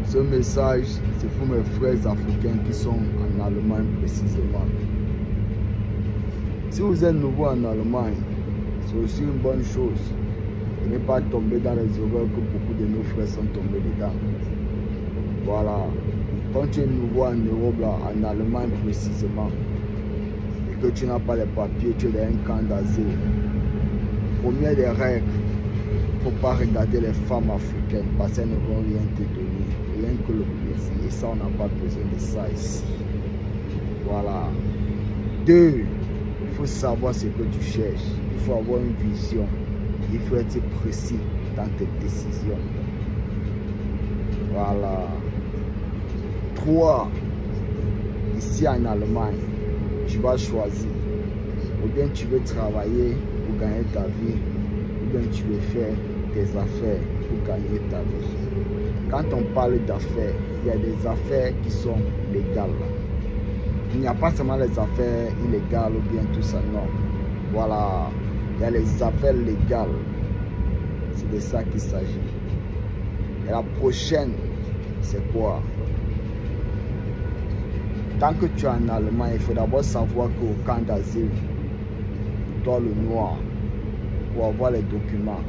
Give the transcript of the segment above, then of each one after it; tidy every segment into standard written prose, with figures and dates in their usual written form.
Ce message, c'est pour mes frères africains qui sont en Allemagne précisément. Si vous êtes nouveau en Allemagne, c'est aussi une bonne chose. Ne pas tomber dans les erreurs que beaucoup de nos frères sont tombés dedans. Voilà. Quand tu es nouveau en Europe, là, en Allemagne précisément, et que tu n'as pas les papiers, tu es dans un camp d'asile. Première des règles, il ne faut pas regarder les femmes africaines parce qu'elles ne vont rien te donner, rien que le plaisir. Et ça, on n'a pas besoin de ça ici. Voilà. 2, il faut savoir ce que tu cherches. Il faut avoir une vision. Il faut être précis dans tes décisions. Voilà. 3, ici en Allemagne, tu vas choisir. Ou bien tu veux travailler pour gagner ta vie, ou bien tu veux faire des affaires pour gagner ta vie. Quand on parle d'affaires, il y a des affaires qui sont légales. Il n'y a pas seulement les affaires illégales ou bien tout ça, non. Voilà, il y a les affaires légales. C'est de ça qu'il s'agit. Et la prochaine, c'est quoi? Tant que tu es en Allemagne, il faut d'abord savoir qu'au camp d'asile, toi le noir, pour avoir les documents,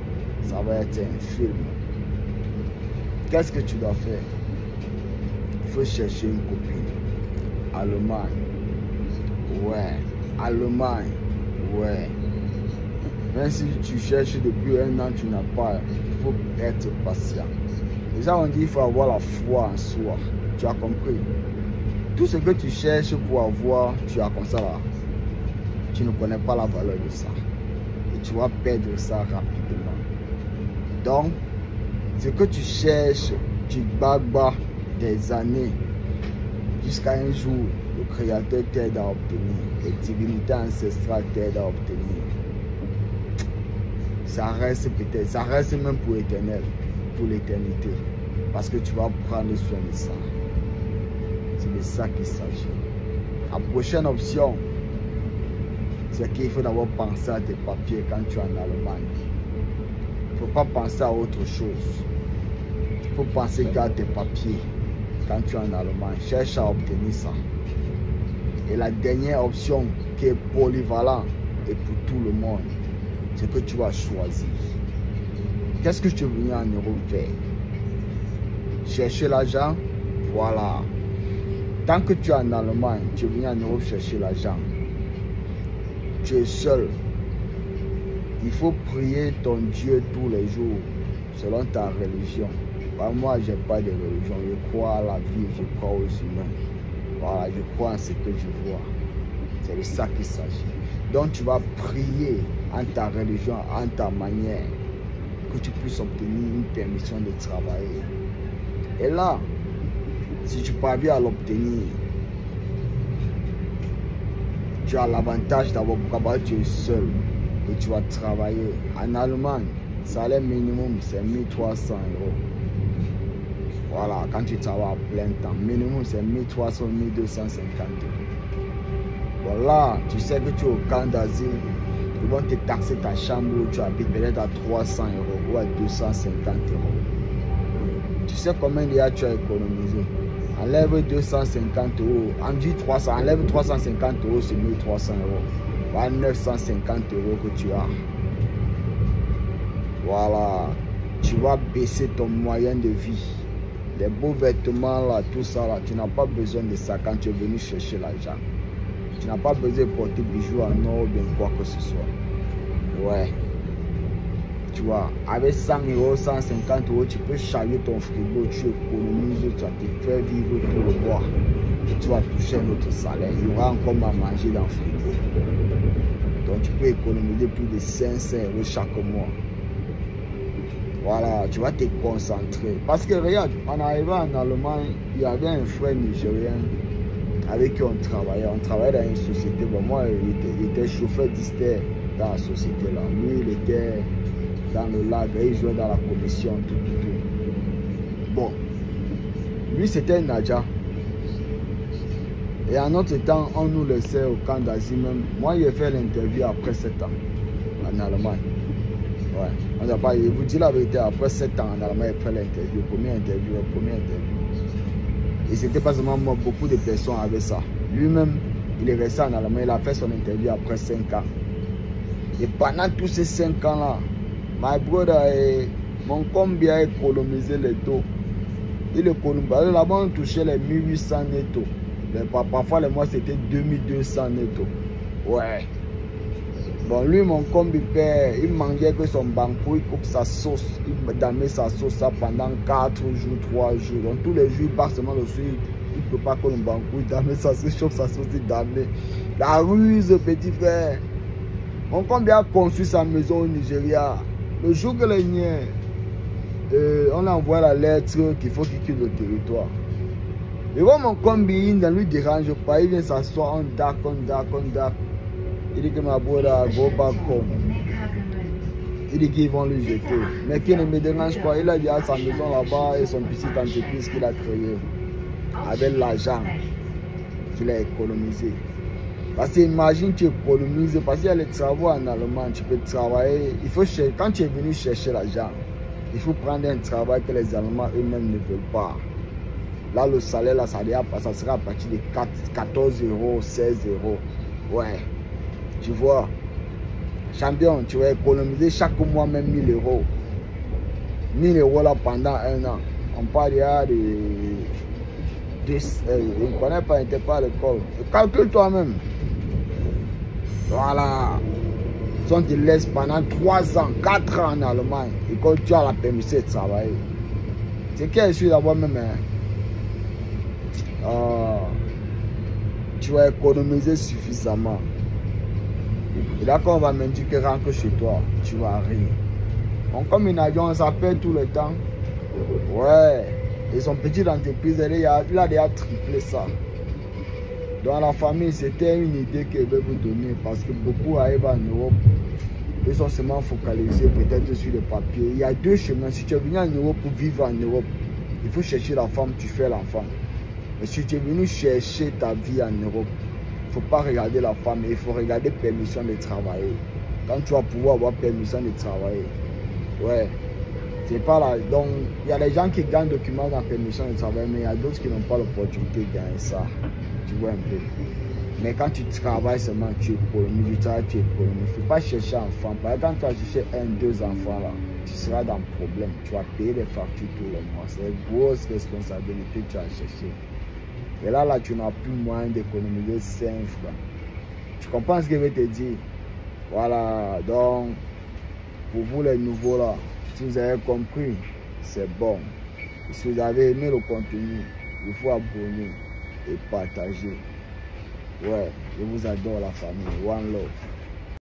ça va être un film. Qu'est-ce que tu dois faire? Il faut chercher une copine. Allemagne. Ouais. Allemagne. Ouais. Même si tu cherches depuis un an, tu n'as pas, il faut être patient. Déjà, on dit qu'il faut avoir la foi en soi. Tu as compris? Tout ce que tu cherches pour avoir, tu as comme ça là. Tu ne connais pas la valeur de ça. Et tu vas perdre ça rapidement. Donc, ce que tu cherches, tu bats des années. Jusqu'à un jour, le Créateur t'aide à obtenir. Les divinités ancestrales t'aident à obtenir. Ça reste peut-être, ça reste même pour l'éternel, pour l'éternité. Parce que tu vas prendre soin de ça. C'est de ça qu'il s'agit. La prochaine option, c'est qu'il faut d'abord penser à tes papiers quand tu es en Allemagne. Il ne faut pas penser à autre chose. Il faut penser qu'à tes papiers quand tu es en Allemagne. Cherche à obtenir ça. Et la dernière option qui est polyvalente et pour tout le monde, c'est que tu vas choisir. Qu'est-ce que tu es venu en Europe faire? Chercher l'argent? Voilà. Tant que tu es en Allemagne, tu es venu en Europe chercher l'argent. Tu es seul. Il faut prier ton Dieu tous les jours, selon ta religion. Bah, moi, je n'ai pas de religion. Je crois à la vie, je crois aux humains. Voilà, je crois en ce que je vois. C'est de ça qu'il s'agit. Donc, tu vas prier en ta religion, en ta manière, que tu puisses obtenir une permission de travailler. Et là, si tu parviens à l'obtenir, tu as l'avantage d'avoir pourquoi tu es seul et tu vas travailler. En Allemagne, le salaire minimum c'est 1300 €. Voilà, quand tu travailles à plein temps, minimum c'est 1300, 1250 €. Voilà, tu sais que tu es au camp d'asile, ils vont te taxer ta chambre où tu habites peut-être à 300 € ou à 250 €. Tu sais combien déjà tu as économisé? Enlève 250 €, on dit 300, enlève 350 € sur 1300 €. Voilà 950 € que tu as. Voilà, tu vas baisser ton moyen de vie. Les beaux vêtements là, tout ça là, tu n'as pas besoin de ça quand tu es venu chercher l'argent. Tu n'as pas besoin de porter bijoux en or ou bien quoi que ce soit. Ouais. Tu vois, avec 100 €, 150 €, tu peux charger ton frigo, tu économises, tu vas te faire vivre tout le mois. Et tu vas toucher un autre salaire. Il y aura encore à manger dans le frigo. Donc tu peux économiser plus de 500 € chaque mois. Voilà, tu vas te concentrer. Parce que regarde, en arrivant en Allemagne, il y avait un frère nigérien avec qui on travaillait. On travaillait dans une société. Bon, moi, il était chauffeur d'Istère dans la société là. Lui, il était dans le lac et il jouait dans la commission, tout. Bon, lui c'était Nadja. Et en notre temps, on nous laissait au camp d'asile même. Moi, j'ai fait l'interview après 7 ans en Allemagne. Ouais, on n'a pas, je vous dis la vérité, après 7 ans en Allemagne, j'ai fait l'interview, première interview. Et c'était pas seulement moi, beaucoup de personnes avaient ça. Lui-même, il est resté en Allemagne, il a fait son interview après 5 ans. Et pendant tous ces 5 ans-là, my brother, mon combi a économisé les taux. Il économisait. Là-bas, on touchait les 1800 netto. Parfois, les mois, c'était 2200 netto. Ouais. Bon, lui, mon combi père, il mangeait que son banco, il coupe sa sauce. Il damait sa sauce ça pendant 4 jours, 3 jours. Donc, tous les jours, il part seulement le soir. Il ne peut pas que le banco, il damait sa sauce, il chauffe sa sauce, il damait. La ruse, petit frère. Mon combi a construit sa maison au Nigeria. Le jour que les niens, on a envoyé la lettre qu'il faut qu'il quitte le territoire. Et moi, mon combi, il ne lui dérange pas. Il vient s'asseoir, on dark. Il dit que ma brother, go back home. Il dit qu'ils vont lui jeter. Mais qui ne me dérange pas. Il a déjà sa maison là-bas et son petit entreprise qu'il a créé. Avec l'argent qu'il a économisé. Parce que imagine tu économises, parce qu'il y a les travaux en Allemagne, tu peux travailler. Il faut chercher, quand tu es venu chercher l'argent, il faut prendre un travail que les Allemands eux-mêmes ne veulent pas. Là, le salaire, là, ça sera à partir de 14 euros, 16 euros. Ouais. Tu vois, champion, tu vas économiser chaque mois même 1000 euros. 1000 euros là pendant 1 an. On parle de je ne connais pas, il n'était pas à l'école. Calcule toi-même. Voilà. Si on te laisse pendant 3 ans, 4 ans en Allemagne, et quand tu as la permission de travailler, c'est que je suis d'abord même. Tu vas économiser suffisamment. Et là, quand on va me dire que rentre chez toi, tu vas rire. Donc, comme une avion, on s'appelle tout le temps. Ouais. Et son petit entreprise, il a déjà triplé ça. Dans la famille, c'était une idée que je vais vous donner parce que beaucoup arrivent en Europe. Ils sont seulement focalisés peut-être sur le papier. Il y a 2 chemins. Si tu es venu en Europe pour vivre en Europe, il faut chercher la femme, tu fais l'enfant. Mais si tu es venu chercher ta vie en Europe, il ne faut pas regarder la femme, il faut regarder permission de travailler. Quand tu vas pouvoir avoir permission de travailler. Ouais. C'est pas là. Donc, il y a des gens qui gagnent documents dans permission de travail, mais il y a d'autres qui n'ont pas l'opportunité de gagner ça. Tu vois un peu. Mais quand tu travailles seulement, tu économises, tu travailles, tu économises. Il ne faut pas chercher un enfant. Par exemple, quand tu vas chercher 1, 2 enfants là, tu seras dans le problème. Tu vas payer les factures tous les mois. C'est une grosse responsabilité que tu as cherché. Et là, tu n'as plus moyen d'économiser 5 francs. Tu comprends ce que je vais te dire? Voilà. Donc, pour vous les nouveaux là, si vous avez compris, c'est bon. Si vous avez aimé le contenu, il faut abonner et partager. Ouais, je vous adore la famille. One love.